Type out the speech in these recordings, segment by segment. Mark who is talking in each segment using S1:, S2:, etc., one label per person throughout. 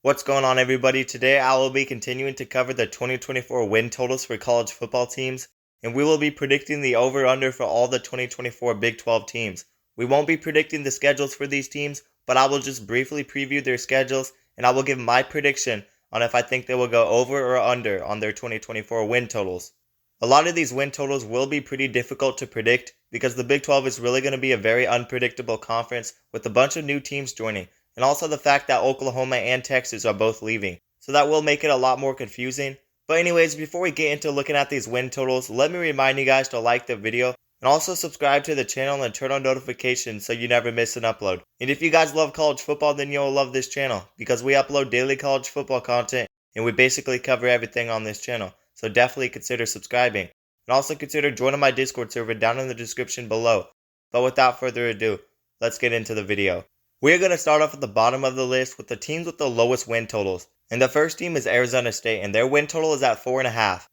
S1: What's going on, everybody? Today I will be continuing to cover the 2024 win totals for college football teams, and we will be predicting the over-under for all the 2024 Big 12 teams. We won't be predicting the schedules for these teams, but I will just briefly preview their schedules, and I will give my prediction on if I think they will go over or under on their 2024 win totals. A lot of these win totals will be pretty difficult to predict because the Big 12 is really going to be a very unpredictable conference with a bunch of new teams joining, and also the fact that Oklahoma and Texas are both leaving. So that will make it a lot more confusing. But anyways, before we get into looking at these win totals, let me remind you guys to like the video and also subscribe to the channel and turn on notifications so you never miss an upload. And if you guys love college football, then you'll love this channel because we upload daily college football content and we basically cover everything on this channel. So definitely consider subscribing. And also consider joining my Discord server down in the description below. But without further ado, let's get into the video. We're going to start off at the bottom of the list with the teams with the lowest win totals. And the first team is Arizona State, and their win total is at 4.5.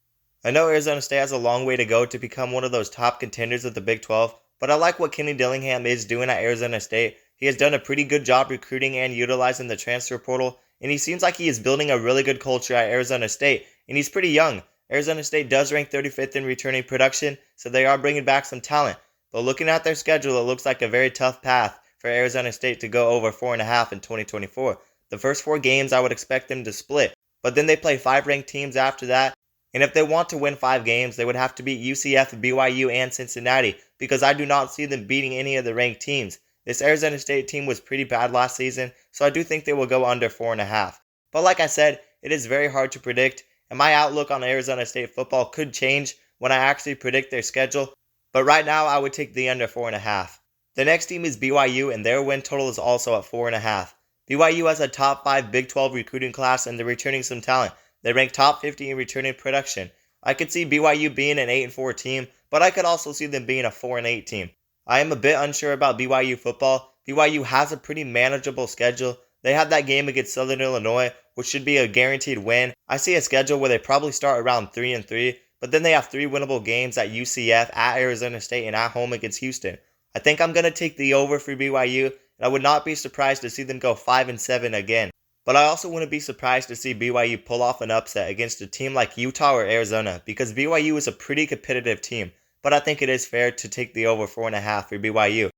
S1: I know Arizona State has a long way to go to become one of those top contenders of the Big 12, but I like what Kenny Dillingham is doing at Arizona State. He has done a pretty good job recruiting and utilizing the transfer portal, and he seems like he is building a really good culture at Arizona State, and he's pretty young. Arizona State does rank 35th in returning production, so they are bringing back some talent. But looking at their schedule, it looks like a very tough path for Arizona State to go over 4.5 in 2024. The first 4 games I would expect them to split, but then they play 5 ranked teams after that, and if they want to win 5 games, they would have to beat UCF, BYU, and Cincinnati, because I do not see them beating any of the ranked teams. This Arizona State team was pretty bad last season, so I do think they will go under 4.5. But like I said, it is very hard to predict, and my outlook on Arizona State football could change when I actually predict their schedule, but right now I would take the under 4.5. The next team is BYU, and their win total is also at 4.5. BYU has a top 5 Big 12 recruiting class, and they're returning some talent. They rank top 50 in returning production. I could see BYU being an 8-4 team, but I could also see them being a 4-8 team. I am a bit unsure about BYU football. BYU has a pretty manageable schedule. They have that game against Southern Illinois, which should be a guaranteed win. I see a schedule where they probably start around 3-3, but then they have 3 winnable games at UCF, at Arizona State, and at home against Houston. I think I'm going to take the over for BYU, and I would not be surprised to see them go 5-7 again. But I also wouldn't be surprised to see BYU pull off an upset against a team like Utah or Arizona, because BYU is a pretty competitive team, but I think it is fair to take the over 4.5 for BYU.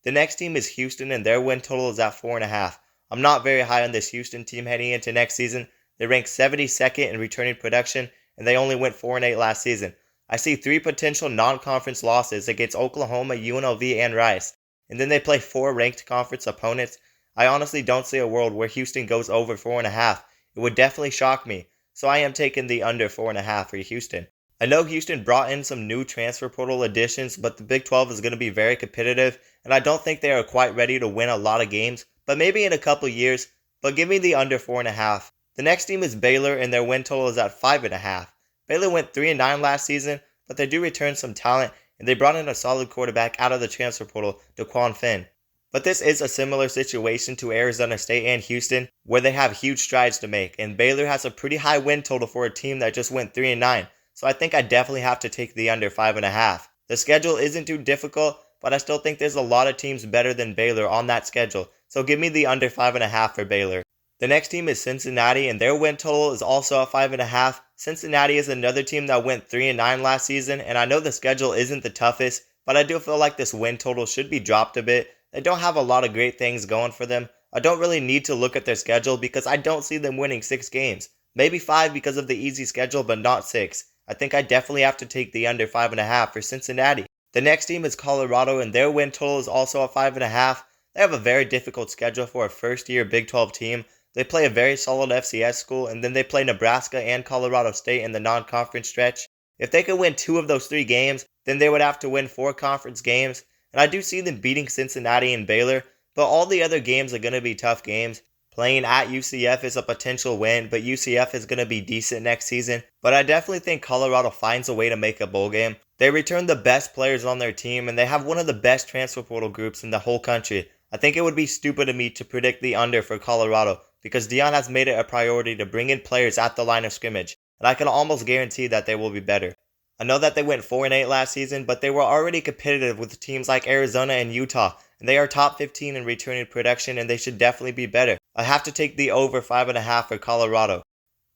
S1: The next team is Houston, and their win total is at 4.5. I'm not very high on this Houston team heading into next season. They rank 72nd in returning production, and they only went 4-8 last season. I see 3 potential non-conference losses against Oklahoma, UNLV, and Rice, and then they play 4 ranked conference opponents. I honestly don't see a world where Houston goes over 4.5. It would definitely shock me, so I am taking the under 4.5 for Houston. I know Houston brought in some new transfer portal additions, but the Big 12 is going to be very competitive, and I don't think they are quite ready to win a lot of games, but maybe in a couple years, but give me the under 4.5. The next team is Baylor, and their win total is at 5.5. Baylor went 3-9 last season, but they do return some talent, and they brought in a solid quarterback out of the transfer portal, DeQuan Finn. But this is a similar situation to Arizona State and Houston, where they have huge strides to make, and Baylor has a pretty high win total for a team that just went 3-9, so I think I definitely have to take the under 5.5. The schedule isn't too difficult, but I still think there's a lot of teams better than Baylor on that schedule, so give me the under 5.5 for Baylor. The next team is Cincinnati, and their win total is also at 5.5. Cincinnati is another team that went 3-9 last season, and I know the schedule isn't the toughest, but I do feel like this win total should be dropped a bit. They don't have a lot of great things going for them. I don't really need to look at their schedule because I don't see them winning 6 games. Maybe 5 because of the easy schedule, but not 6. I think I definitely have to take the under 5.5 for Cincinnati. The next team is Colorado, and their win total is also at 5.5. They have a very difficult schedule for a first-year Big 12 team. They play a very solid FCS school, and then they play Nebraska and Colorado State in the non-conference stretch. If they could win 2 of those 3 games, then they would have to win 4 conference games, and I do see them beating Cincinnati and Baylor, but all the other games are going to be tough games. Playing at UCF is a potential win, but UCF is going to be decent next season, but I definitely think Colorado finds a way to make a bowl game. They return the best players on their team, and they have one of the best transfer portal groups in the whole country. I think it would be stupid of me to predict the under for Colorado, because Deion has made it a priority to bring in players at the line of scrimmage, and I can almost guarantee that they will be better. I know that they went 4-8 last season, but they were already competitive with teams like Arizona and Utah, and they are top 15 in returning production, and they should definitely be better. I have to take the over 5.5 for Colorado.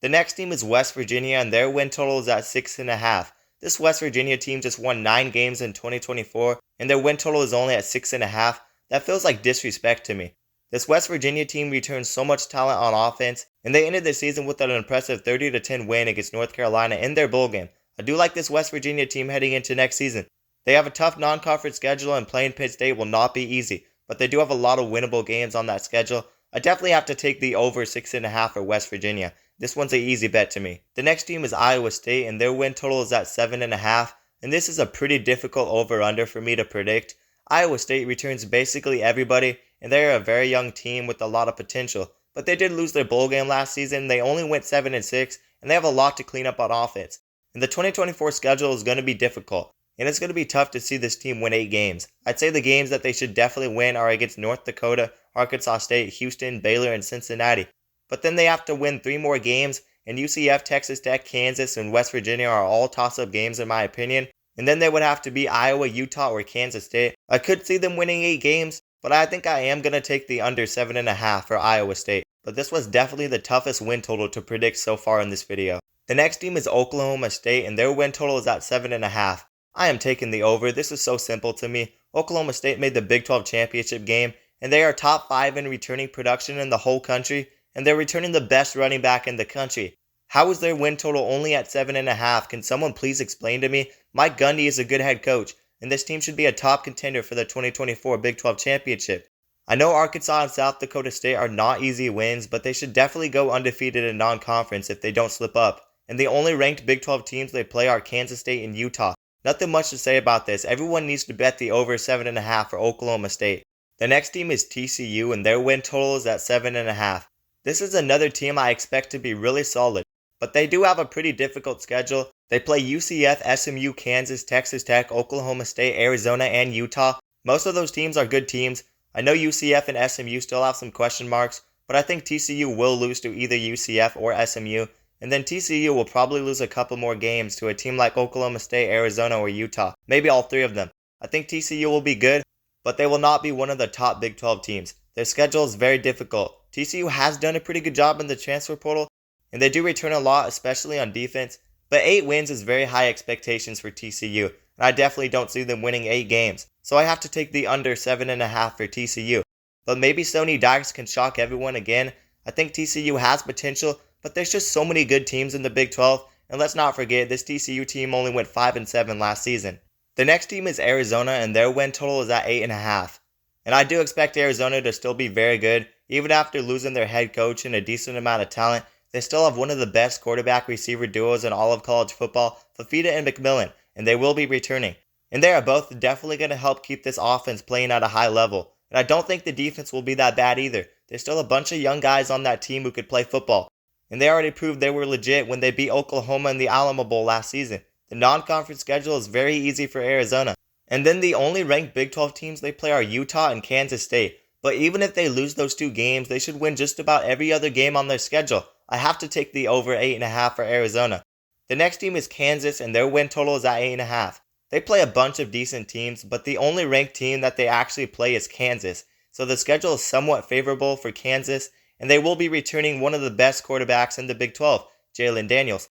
S1: The next team is West Virginia, and their win total is at 6.5. This West Virginia team just won 9 games in 2024, and their win total is only at 6.5. That feels like disrespect to me. This West Virginia team returns so much talent on offense, and they ended the season with an impressive 30-10 win against North Carolina in their bowl game. I do like this West Virginia team heading into next season. They have a tough non-conference schedule, and playing Pitt State will not be easy, but they do have a lot of winnable games on that schedule. I definitely have to take the over 6.5 for West Virginia. This one's an easy bet to me. The next team is Iowa State, and their win total is at 7.5, and this is a pretty difficult over-under for me to predict. Iowa State returns basically everybody, and they are a very young team with a lot of potential, but they did lose their bowl game last season. They only went 7-6, and they have a lot to clean up on offense. And the 2024 schedule is going to be difficult, and it's going to be tough to see this team win 8 games. I'd say the games that they should definitely win are against North Dakota, Arkansas State, Houston, Baylor, and Cincinnati. But then they have to win 3 more games, and UCF, Texas Tech, Kansas, and West Virginia are all toss-up games in my opinion. And then they would have to be Iowa, Utah, or Kansas State. I could see them winning 8 games, but I think I am going to take the under 7.5 for Iowa State. But this was definitely the toughest win total to predict so far in this video. The next team is Oklahoma State, and their win total is at 7.5. I am taking the over. This is so simple to me. Oklahoma State made the Big 12 championship game, and they are top 5 in returning production in the whole country, and they're returning the best running back in the country. How is their win total only at 7.5? Can someone please explain to me? Mike Gundy is a good head coach, and this team should be a top contender for the 2024 Big 12 championship. I know Arkansas and South Dakota State are not easy wins, but they should definitely go undefeated in non-conference if they don't slip up. And the only ranked Big 12 teams they play are Kansas State and Utah. Nothing much to say about this. Everyone needs to bet the over 7.5 for Oklahoma State. The next team is TCU, and their win total is at 7.5. This is another team I expect to be really solid, but they do have a pretty difficult schedule. They play UCF, SMU, Kansas, Texas Tech, Oklahoma State, Arizona, and Utah. Most of those teams are good teams. I know UCF and SMU still have some question marks, but I think TCU will lose to either UCF or SMU, and then TCU will probably lose a couple more games to a team like Oklahoma State, Arizona, or Utah. Maybe all 3 of them. I think TCU will be good, but they will not be one of the top Big 12 teams. Their schedule is very difficult. TCU has done a pretty good job in the transfer portal, and they do return a lot, especially on defense, but 8 wins is very high expectations for TCU, and I definitely don't see them winning 8 games, so I have to take the under 7.5 for TCU. But maybe Sonny Dykes can shock everyone again. I think TCU has potential, but there's just so many good teams in the Big 12, and let's not forget this TCU team only went 5-7 last season. The next team is Arizona, and their win total is at 8.5. And I do expect Arizona to still be very good, even after losing their head coach and a decent amount of talent. They still have one of the best quarterback-receiver duos in all of college football, Fafita and McMillan, and they will be returning. And they are both definitely going to help keep this offense playing at a high level. And I don't think the defense will be that bad either. There's still a bunch of young guys on that team who could play football. And they already proved they were legit when they beat Oklahoma in the Alamo Bowl last season. The non-conference schedule is very easy for Arizona. And then the only ranked Big 12 teams they play are Utah and Kansas State. But even if they lose those 2 games, they should win just about every other game on their schedule. I have to take the over 8.5 for Arizona. The next team is Kansas, and their win total is at 8.5. They play a bunch of decent teams, but the only ranked team that they actually play is Kansas. So the schedule is somewhat favorable for Kansas, and they will be returning one of the best quarterbacks in the Big 12, Jalen Daniels.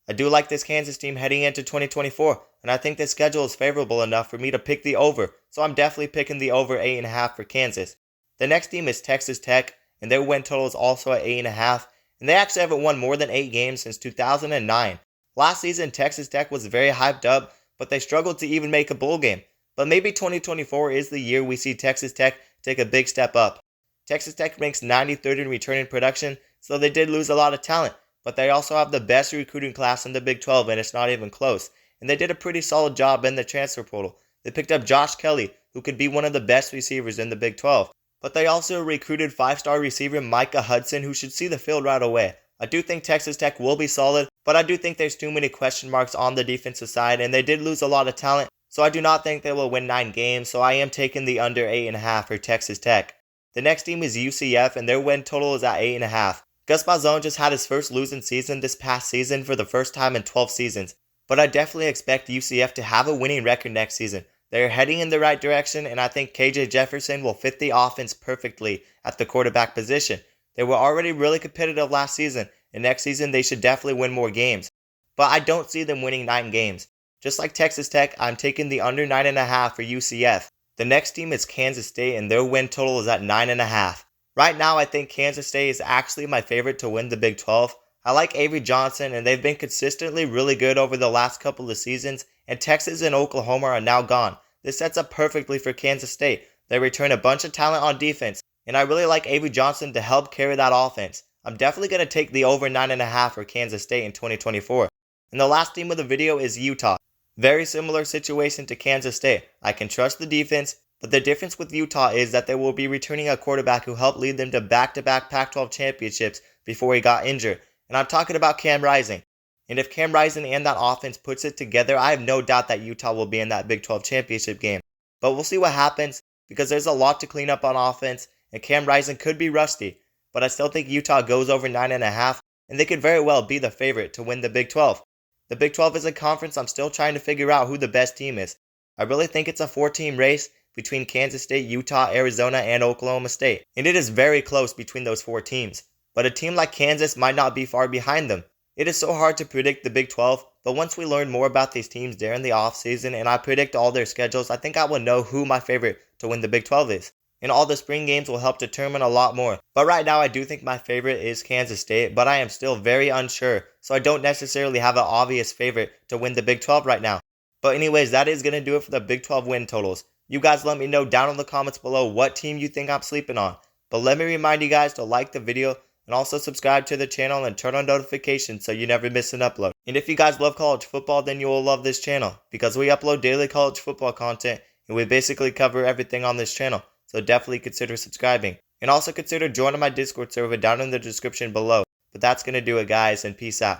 S1: I do like this Kansas team heading into 2024, and I think the schedule is favorable enough for me to pick the over, so I'm definitely picking the over 8.5 for Kansas. The next team is Texas Tech, and their win total is also at 8.5, and they actually haven't won more than 8 games since 2009. Last season, Texas Tech was very hyped up, but they struggled to even make a bowl game. But maybe 2024 is the year we see Texas Tech take a big step up. Texas Tech ranks 93rd in returning production, so they did lose a lot of talent, but they also have the best recruiting class in the Big 12, and it's not even close. And they did a pretty solid job in the transfer portal. They picked up Josh Kelly, who could be one of the best receivers in the Big 12. But they also recruited 5-star receiver Micah Hudson, who should see the field right away. I do think Texas Tech will be solid, but I do think there's too many question marks on the defensive side, and they did lose a lot of talent, so I do not think they will win 9 games, so I am taking the under 8.5 for Texas Tech. The next team is UCF, and their win total is at 8.5. Gus Malzahn just had his first losing season this past season for the first time in 12 seasons, but I definitely expect UCF to have a winning record next season. They're heading in the right direction, and I think KJ Jefferson will fit the offense perfectly at the quarterback position. They were already really competitive last season, and next season they should definitely win more games. But I don't see them winning 9 games. Just like Texas Tech, I'm taking the under 9.5 for UCF. The next team is Kansas State, and their win total is at 9.5. Right now, I think Kansas State is actually my favorite to win the Big 12. I like Avery Johnson, and they've been consistently really good over the last couple of seasons, and Texas and Oklahoma are now gone. This sets up perfectly for Kansas State. They return a bunch of talent on defense, and I really like Avery Johnson to help carry that offense. I'm definitely going to take the over 9.5 for Kansas State in 2024. And the last team of the video is Utah. Very similar situation to Kansas State. I can trust the defense, but the difference with Utah is that they will be returning a quarterback who helped lead them to back-to-back Pac-12 championships before he got injured. And I'm talking about Cam Rising. And if Cam Rising and that offense puts it together, I have no doubt that Utah will be in that Big 12 championship game. But we'll see what happens because there's a lot to clean up on offense, and Cam Rising could be rusty. But I still think Utah goes over 9.5, and they could very well be the favorite to win the Big 12. The Big 12 is a conference I'm still trying to figure out who the best team is. I really think it's a 4-team race between Kansas State, Utah, Arizona, and Oklahoma State. And it is very close between those 4 teams. But a team like Kansas might not be far behind them. It is so hard to predict the Big 12, but once we learn more about these teams during the offseason and I predict all their schedules, I think I will know who my favorite to win the Big 12 is. And all the spring games will help determine a lot more. But right now I do think my favorite is Kansas State, but I am still very unsure, so I don't necessarily have an obvious favorite to win the Big 12 right now. But anyways, that is going to do it for the Big 12 win totals. You guys let me know down in the comments below what team you think I'm sleeping on. But let me remind you guys to like the video and also subscribe to the channel and turn on notifications so you never miss an upload. And if you guys love college football, then you will love this channel because we upload daily college football content and we basically cover everything on this channel. So definitely consider subscribing. And also consider joining my Discord server down in the description below. But that's going to do it, guys, and peace out.